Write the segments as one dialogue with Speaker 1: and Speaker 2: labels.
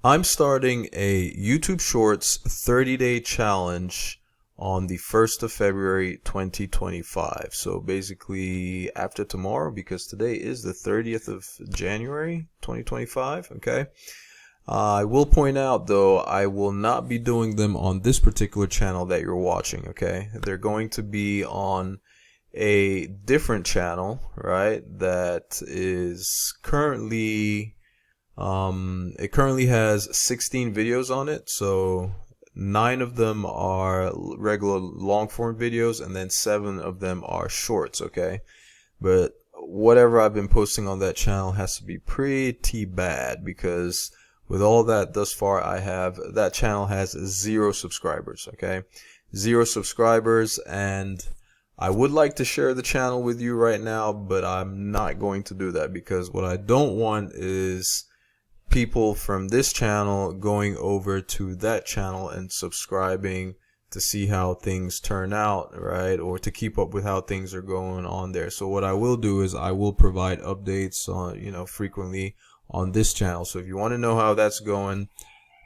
Speaker 1: I'm starting a YouTube Shorts 30-day challenge on the 1st of February 2025. So basically after tomorrow, because today is the 30th of January 2025, okay? I will point out though, I will not be doing them on this particular channel that you're watching, okay? They're going to be on a different channel, right? That is currently it currently has 16 videos on it, so 9 of them are regular long form videos and then 7 of them are shorts, okay? But whatever I've been posting on that channel has to be pretty bad, because with all that thus far, that channel has 0 subscribers, okay? 0 subscribers, and I would like to share the channel with you right now, but I'm not going to do that, because what I don't want is people from this channel going over to that channel and subscribing to see how things turn out, right? Or to keep up with how things are going on there. So what I will do is I will provide updates on, frequently on this channel. So if you want to know how that's going,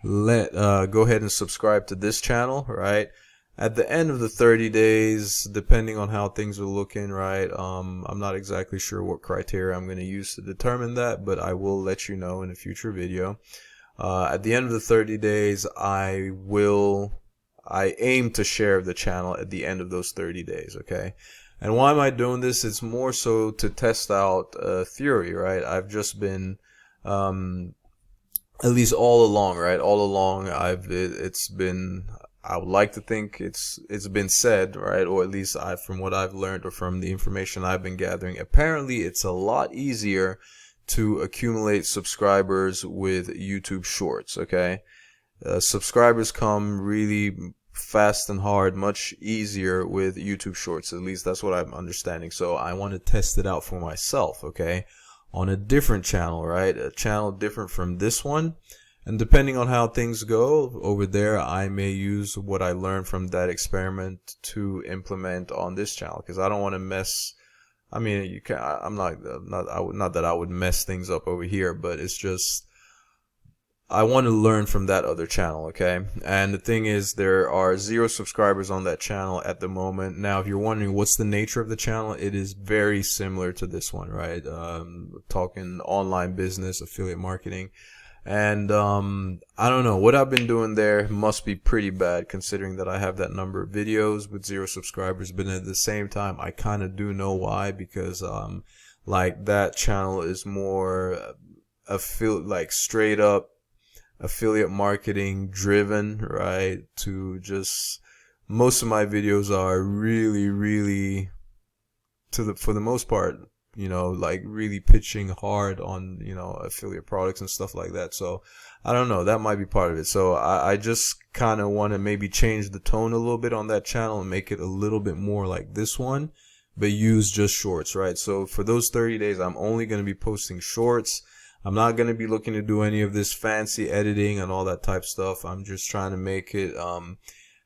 Speaker 1: go ahead and subscribe to this channel, right? At the end of the 30 days, depending on how things are looking, right? I'm not exactly sure what criteria I'm going to use to determine that, but I will let you know in a future video. At the end of the 30 days, I aim to share the channel at the end of those 30 days, okay? And why am I doing this? It's more so to test out theory, right? I've just been, at least all along, right? All along, it's been, I would like to think it's been said, right? Or at least from what I've learned or from the information I've been gathering, apparently it's a lot easier to accumulate subscribers with YouTube Shorts, okay? Subscribers come really fast and hard, much easier with YouTube Shorts. At least that's what I'm understanding. So I want to test it out for myself, okay? On a different channel, right? A channel different from this one. And depending on how things go over there, I may use what I learned from that experiment to implement on this channel, because I don't want to mess. I mean, you can. Not that I would mess things up over here, but it's just I want to learn from that other channel, okay? And the thing is, there are 0 subscribers on that channel at the moment. Now, if you're wondering what's the nature of the channel, it is very similar to this one, right? Talking online business, affiliate marketing. And I don't know, what I've been doing there must be pretty bad, considering that I have that number of videos with 0 subscribers. But at the same time, I kind of do know why, because like that channel is more like straight up affiliate marketing driven, right? To just, most of my videos are really for the most part, like really pitching hard on, affiliate products and stuff like that. So I don't know, that might be part of it. So I just kind of want to maybe change the tone a little bit on that channel and make it a little bit more like this one, but use just shorts, right? So for those 30 days, I'm only going to be posting shorts. I'm not going to be looking to do any of this fancy editing and all that type stuff. I'm just trying to make it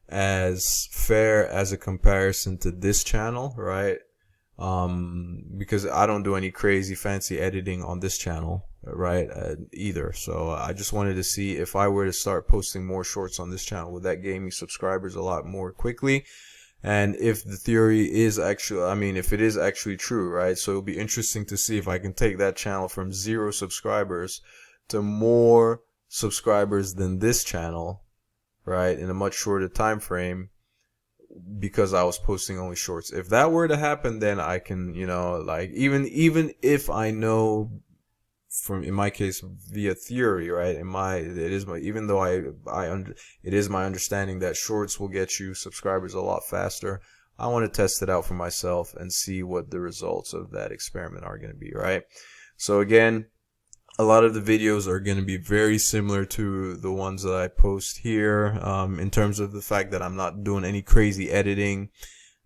Speaker 1: as fair as a comparison to this channel, right? Because I don't do any crazy fancy editing on this channel, right? Either. So I just wanted to see if I were to start posting more shorts on this channel, would that gain me subscribers a lot more quickly? And if the theory is actually, if it is actually true, right? So it'll be interesting to see if I can take that channel from 0 subscribers to more subscribers than this channel, right? In a much shorter time frame, because I was posting only shorts. If that were to happen, then I can, like even if I know from, in my case, via theory, right? Even though it is my understanding that shorts will get you subscribers a lot faster. I want to test it out for myself and see what the results of that experiment are going to be, right? So again, a lot of the videos are going to be very similar to the ones that I post here, in terms of the fact that I'm not doing any crazy editing,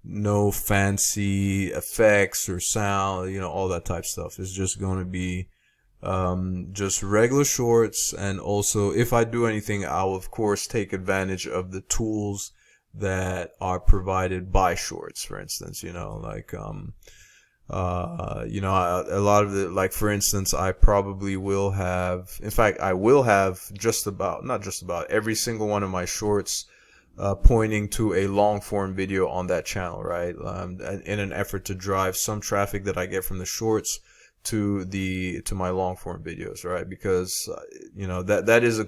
Speaker 1: no fancy effects or sound, all that type of stuff. It's just going to be just regular shorts. And also, if I do anything, I'll of course take advantage of the tools that are provided by shorts. For instance, like You know, a lot of the, like, for instance, I probably will have, in fact, I will have just about, not just about, every single one of my shorts pointing to a long form video on that channel, right? In an effort to drive some traffic that I get from the shorts to my long form videos, right? Because you know, that is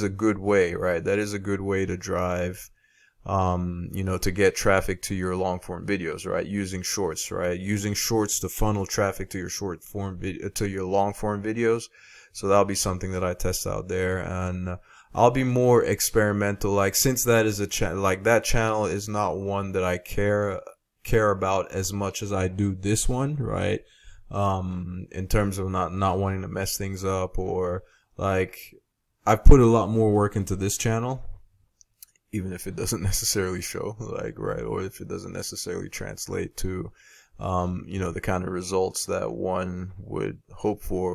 Speaker 1: a good way, right? That is a good way to drive, you know, to get traffic to your long form videos, right? Using shorts, right? Using shorts to funnel traffic to your short form video, to your long form videos. So that'll be something that I test out there, and I'll be more experimental. Like, since that is a like, that channel is not one that I care about as much as I do this one, right? In terms of not wanting to mess things up, or like, I've put a lot more work into this channel, even if it doesn't necessarily show, like, right, or if it doesn't necessarily translate to, you know, the kind of results that one would hope for,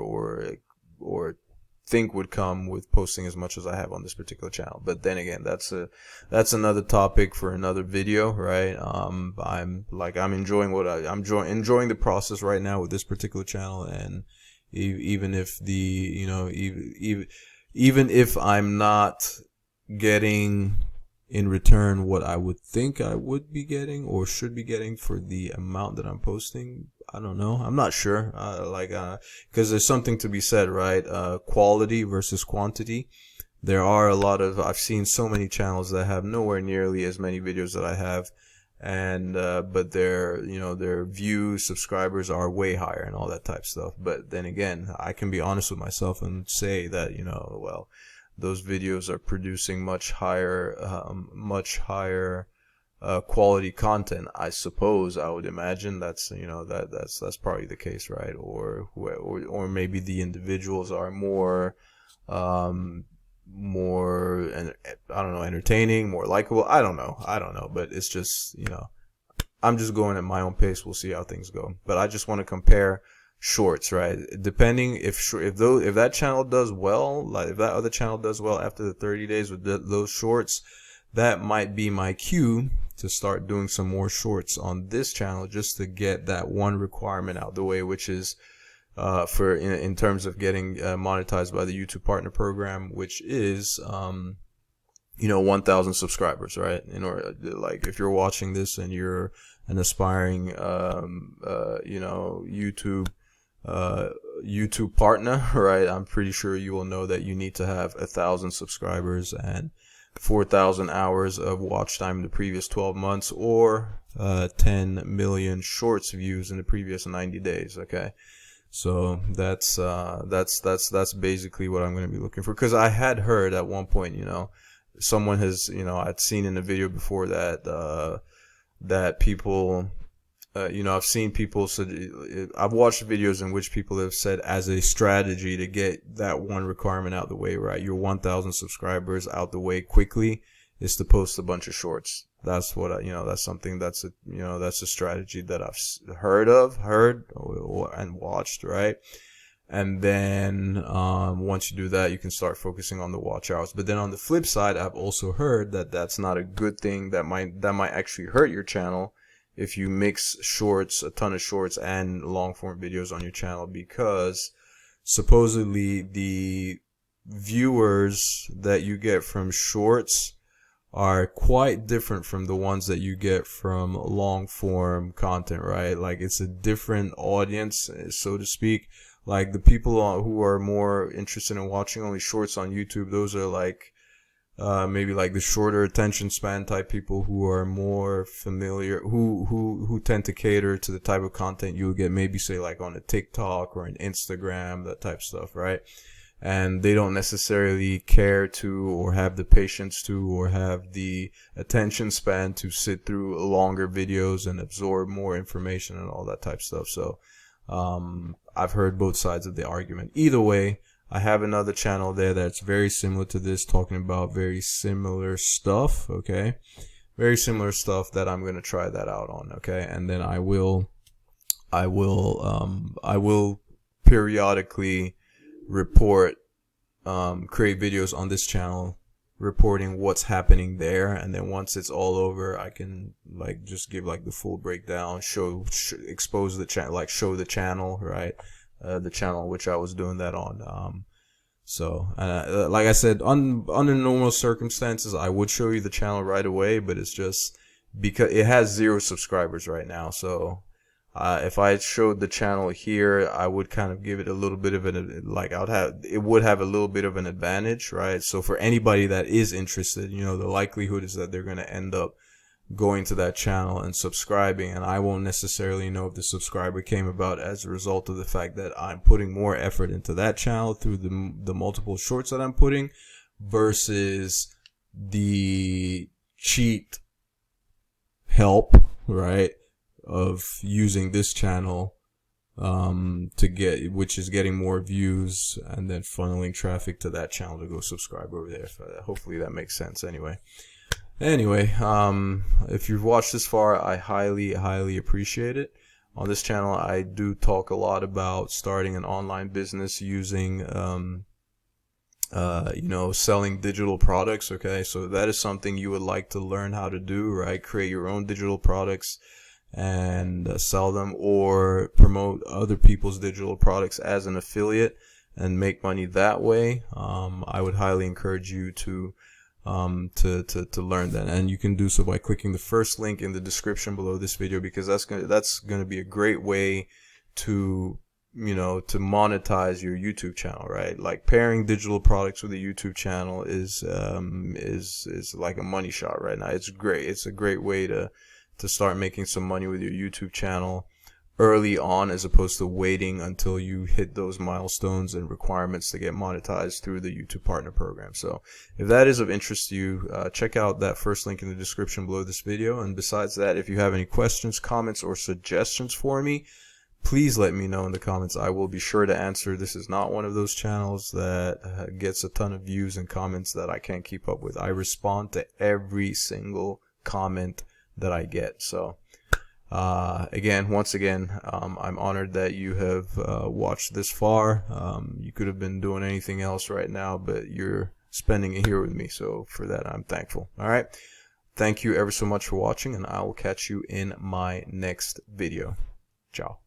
Speaker 1: or think would come with posting as much as I have on this particular channel. But then again, that's another topic for another video, right? I'm enjoying enjoying the process right now with this particular channel, and even if even if I'm not getting in return what I would think I would be getting or should be getting for the amount that I'm posting, I don't know. I'm not sure. Because there's something to be said, right? Quality versus quantity. There are a lot of, I've seen so many channels that have nowhere nearly as many videos that I have, and but their, you know, their views, subscribers are way higher and all that type of stuff. But then again, I can be honest with myself and say that, you know, well, those videos are producing much higher quality content. I suppose, I would imagine that's, you know, that's probably the case, right? Or maybe the individuals are more and I don't know, entertaining, more likable. I don't know, but it's just, you know, I'm just going at my own pace. We'll see how things go. But I just want to compare shorts, right? Depending if that channel does well, like if that other channel does well after the 30 days with those shorts, that might be my cue to start doing some more shorts on this channel, just to get that one requirement out the way, which is in terms of getting monetized by the YouTube Partner Program, which is you know, 1,000 subscribers, right? In order, like, if you're watching this and you're an aspiring you know, YouTube partner, right? I'm pretty sure you will know that you need to have 1,000 subscribers and 4,000 hours of watch time in the previous 12 months, or 10 million shorts views in the previous 90 days. Okay, so that's basically what I'm going to be looking for. Because I had heard at one point, you know, someone has, you know, I'd seen in a video before that that people, you know, I've seen people, so I've watched videos in which people have said, as a strategy to get that one requirement out the way, right, your 1,000 subscribers out the way quickly, is to post a bunch of shorts. That's what you know, that's something that's a, you know, that's a strategy that I've heard and watched, right? And then once you do that, you can start focusing on the watch hours. But then on the flip side, I've also heard that that's not a good thing. That might actually hurt your channel if you mix shorts, a ton of shorts and long form videos on your channel, because supposedly the viewers that you get from shorts are quite different from the ones that you get from long form content, right? Like, it's a different audience, so to speak. Like, the people who are more interested in watching only shorts on YouTube, those are like maybe like the shorter attention span type people who are more familiar, who tend to cater to the type of content you'll get maybe, say, like on a TikTok or an Instagram, that type of stuff, right? And they don't necessarily care to, or have the patience to, or have the attention span to sit through longer videos and absorb more information and all that type of stuff. So I've heard both sides of the argument. Either way, I have another channel there that's very similar to this, talking about very similar stuff, okay? Very similar stuff that I'm going to try that out on, okay? And then I will periodically report, create videos on this channel reporting what's happening there, and then once it's all over, I can like just give like the full breakdown, expose the channel, like show the channel, right? The channel which I was doing that on. So like I said, under normal circumstances, I would show you the channel right away, but it's just because it has 0 subscribers right now. So if I showed the channel here, I would kind of give it a little bit of an, like it would have a little bit of an advantage, right? So for anybody that is interested, you know, the likelihood is that they're going to end up going to that channel and subscribing, and I won't necessarily know if the subscriber came about as a result of the fact that I'm putting more effort into that channel through the multiple shorts that I'm putting versus the cheat help, right, of using this channel to get, which is getting more views and then funneling traffic to that channel to go subscribe over there. So hopefully that makes sense. Anyway, if you've watched this far, I highly appreciate it. On this channel, I do talk a lot about starting an online business using, you know, selling digital products. Okay, so if that is something you would like to learn how to do, right? Create your own digital products and sell them, or promote other people's digital products as an affiliate and make money that way. I would highly encourage you to learn that, and you can do so by clicking the first link in the description below this video, because that's gonna be a great way to, you know, to monetize your YouTube channel, right? Like pairing digital products with a YouTube channel is like a money shot right now. It's great. It's a great way to start making some money with your YouTube channel early on, as opposed to waiting until you hit those milestones and requirements to get monetized through the YouTube Partner Program. So if that is of interest to you, check out that first link in the description below this video. And besides that, if you have any questions, comments, or suggestions for me, please let me know in the comments. I will be sure to answer. This is not one of those channels that gets a ton of views and comments that I can't keep up with. I respond to every single comment that I get. So once again, I'm honored that you have watched this far. You could have been doing anything else right now, but you're spending it here with me, so for that I'm thankful. All right, thank you ever so much for watching, and I will catch you in my next video. Ciao.